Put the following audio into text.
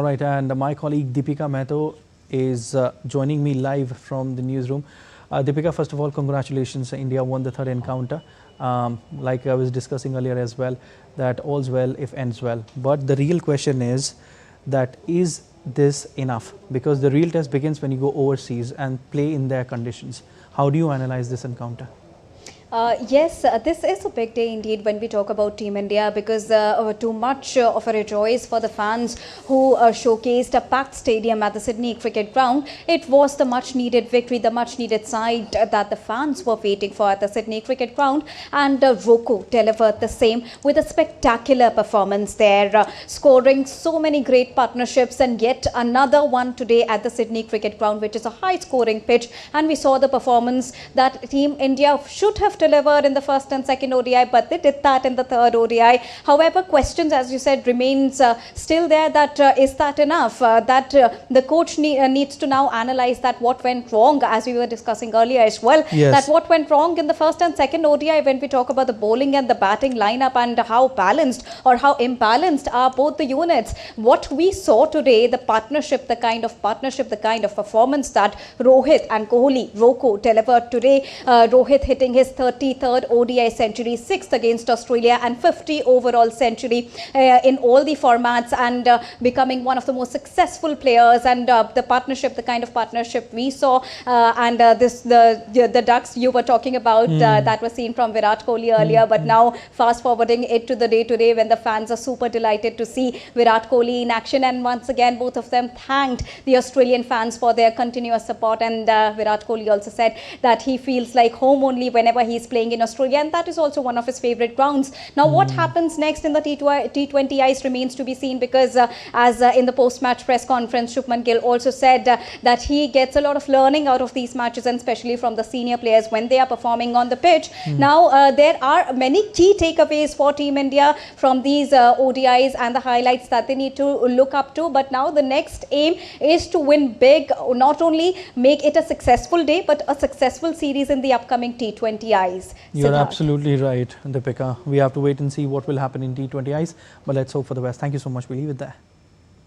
All right, and my colleague Deepika Mehto is joining me live from the newsroom. Deepika, first of all, congratulations. India won the third encounter. Like I was discussing earlier as well, that all's well if ends well. But the real question is that is this enough? Because the real test begins when you go overseas and play in their conditions. How do you analyze this encounter? Yes, this is a big day indeed when we talk about Team India, because too much of a rejoice for the fans who showcased a packed stadium at the Sydney Cricket Ground. It was the much needed victory, the much needed side that the fans were waiting for at the Sydney Cricket Ground, and Roku delivered the same with a spectacular performance there, scoring so many great partnerships, and yet another one today at the Sydney Cricket Ground, which is a high scoring pitch, and we saw the performance that Team India should have delivered in the first and second ODI, but they did that in the third ODI. However, questions, as you said, remains still there, that is that enough? That the coach needs to now analyze that what went wrong, as we were discussing earlier as well. Yes. That what went wrong in the first and second ODI when we talk about the bowling and the batting lineup, and how balanced or how imbalanced are both the units. What we saw today, the partnership, the kind of performance that Rohit and Kohli, Roku, delivered today. Rohit hitting his 33rd ODI century, 6th against Australia, and 50 overall century in all the formats, and becoming one of the most successful players. And the partnership, the kind of partnership we saw, and the ducks you were talking about, that was seen from Virat Kohli earlier, but now fast forwarding it to the day today when the fans are super delighted to see Virat Kohli in action. And once again, both of them thanked the Australian fans for their continuous support, and Virat Kohli also said that he feels like home only whenever he's playing in Australia, and that is also one of his favorite grounds. Now, what happens next in the T20Is remains to be seen, because as in the post-match press conference, Shubman Gill also said that he gets a lot of learning out of these matches, and especially from the senior players when they are performing on the pitch. Now, there are many key takeaways for Team India from these ODIs and the highlights that they need to look up to. But now the next aim is to win big, not only make it a successful day, but a successful series in the upcoming T20Is. You're absolutely right, Deepika. We have to wait and see what will happen in T20Is, but let's hope for the best. Thank you so much. We'll leave it there.